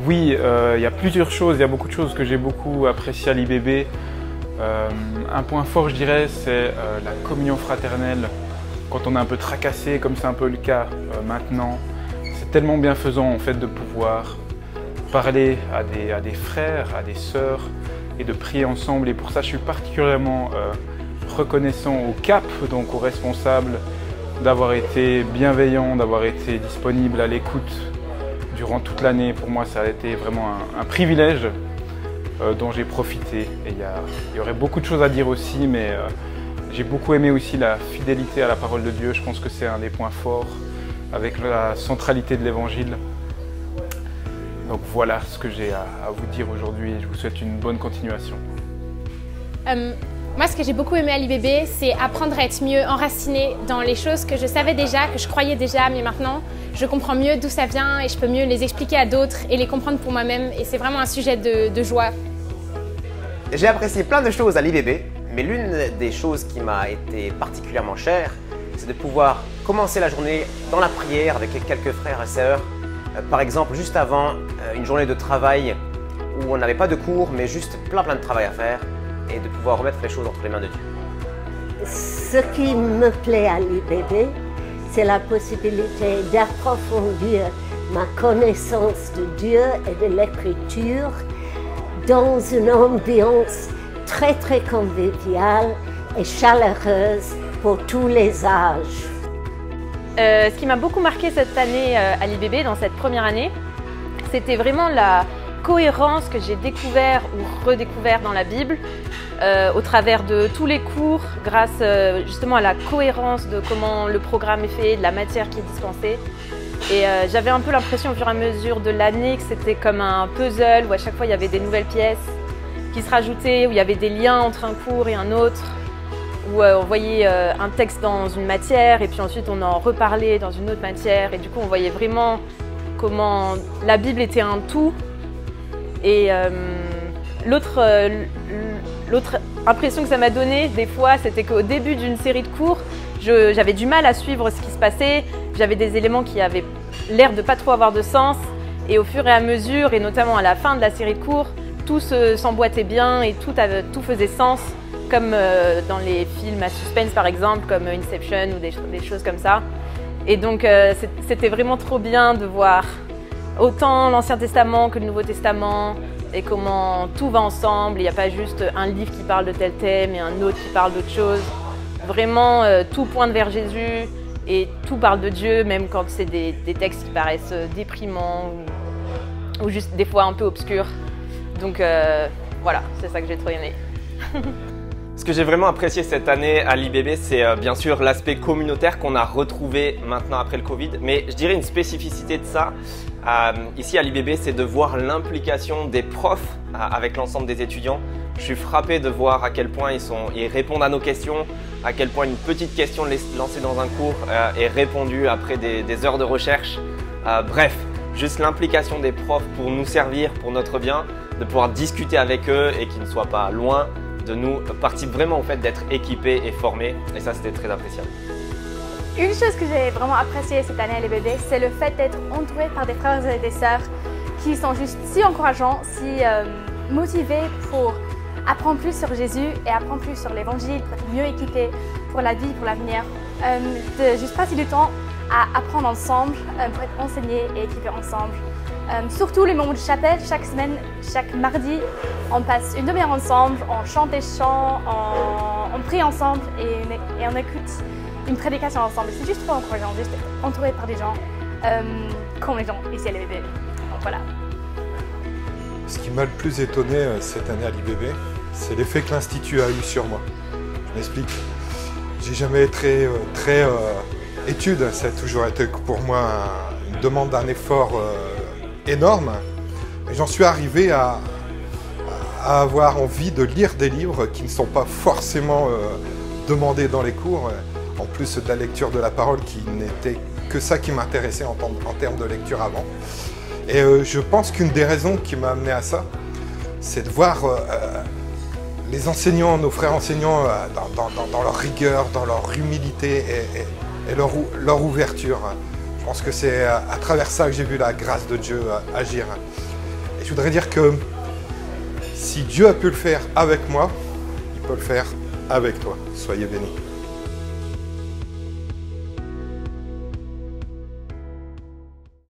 Oui, il y a plusieurs choses, il y a beaucoup de choses que j'ai beaucoup appréciées à l'IBB. Un point fort, je dirais, c'est la communion fraternelle. Quand on est un peu tracassé, comme c'est un peu le cas maintenant, c'est tellement bienfaisant en fait de pouvoir parler à des frères, à des sœurs et de prier ensemble. Et pour ça, je suis particulièrement reconnaissant au CAP, donc aux responsables, d'avoir été bienveillants, d'avoir été disponibles à l'écoute durant toute l'année. Pour moi, ça a été vraiment un privilège dont j'ai profité. Et il y aurait beaucoup de choses à dire aussi, mais j'ai beaucoup aimé aussi la fidélité à la parole de Dieu. Je pense que c'est un des points forts avec la centralité de l'Évangile. Donc voilà ce que j'ai à vous dire aujourd'hui et je vous souhaite une bonne continuation. Moi, ce que j'ai beaucoup aimé à l'IBB, c'est apprendre à être mieux enraciné dans les choses que je savais déjà, que je croyais déjà, mais maintenant, je comprends mieux d'où ça vient et je peux mieux les expliquer à d'autres et les comprendre pour moi-même. Et c'est vraiment un sujet de joie. J'ai apprécié plein de choses à l'IBB, mais l'une des choses qui m'a été particulièrement chère, c'est de pouvoir commencer la journée dans la prière avec quelques frères et sœurs. Par exemple, juste avant une journée de travail où on n'avait pas de cours, mais juste plein de travail à faire et de pouvoir remettre les choses entre les mains de Dieu. Ce qui me plaît à l'IBB, c'est la possibilité d'approfondir ma connaissance de Dieu et de l'Écriture dans une ambiance très conviviale et chaleureuse pour tous les âges. Ce qui m'a beaucoup marqué cette année à l'IBB, dans cette première année, c'était vraiment la cohérence que j'ai découvert ou redécouvert dans la Bible au travers de tous les cours, grâce justement à la cohérence de comment le programme est fait, de la matière qui est dispensée. Et j'avais un peu l'impression au fur et à mesure de l'année que c'était comme un puzzle où à chaque fois il y avait des nouvelles pièces qui se rajoutaient, où il y avait des liens entre un cours et un autre, où on voyait un texte dans une matière et puis ensuite on en reparlait dans une autre matière et du coup on voyait vraiment comment la Bible était un tout. Et l'autre impression que ça m'a donné des fois, c'était qu'au début d'une série de cours, j'avais du mal à suivre ce qui se passait, j'avais des éléments qui avaient l'air de pas trop avoir de sens et au fur et à mesure, et notamment à la fin de la série de cours, tout s'emboîtait bien et tout faisait sens, comme dans les films à suspense par exemple, comme Inception ou des choses comme ça. Et donc c'était vraiment trop bien de voir autant l'Ancien Testament que le Nouveau Testament et comment tout va ensemble. Il n'y a pas juste un livre qui parle de tel thème et un autre qui parle d'autre chose. Vraiment, tout pointe vers Jésus et tout parle de Dieu, même quand c'est des textes qui paraissent déprimants ou juste des fois un peu obscurs. Donc voilà, c'est ça que j'ai trop aimé. Ce que j'ai vraiment apprécié cette année à l'IBB, c'est bien sûr l'aspect communautaire qu'on a retrouvé maintenant après le Covid. Mais je dirais une spécificité de ça, ici à l'IBB, c'est de voir l'implication des profs avec l'ensemble des étudiants. Je suis frappé de voir à quel point ils répondent à nos questions, à quel point une petite question lancée dans un cours est répondue après des heures de recherche. Bref, juste l'implication des profs pour nous servir, pour notre bien, de pouvoir discuter avec eux et qu'ils ne soient pas loin de nous, participe vraiment au fait d'être équipés et formés, et ça c'était très appréciable. Une chose que j'ai vraiment appréciée cette année à l'IBB, c'est le fait d'être entouré par des frères et des sœurs qui sont juste si encourageants, si motivés pour apprendre plus sur Jésus et apprendre plus sur l'Évangile, pour être mieux équipés pour la vie, pour l'avenir. De juste passer du temps à apprendre ensemble, pour être enseignés et équipés ensemble. Surtout les moments de chapelle, chaque semaine, chaque mardi, on passe une demi-heure ensemble, on chante des chants, on prie ensemble et on écoute une prédication ensemble. C'est juste trop encourageant, juste entouré par des gens comme les gens ici à l'IBB. Donc voilà. Ce qui m'a le plus étonné cette année à l'IBB, c'est l'effet que l'Institut a eu sur moi. Je m'explique. J'ai jamais été très étude, ça a toujours été pour moi une demande d'un effort énorme. Et j'en suis arrivé à avoir envie de lire des livres qui ne sont pas forcément demandés dans les cours, en plus de la lecture de la parole qui n'était que ça qui m'intéressait en termes de lecture avant. Et je pense qu'une des raisons qui m'a amené à ça, c'est de voir les enseignants, nos frères enseignants, dans leur rigueur, dans leur humilité et leur ouverture. Je pense que c'est à travers ça que j'ai vu la grâce de Dieu agir. je voudrais dire que si Dieu a pu le faire avec moi, il peut le faire avec toi. Soyez bénis.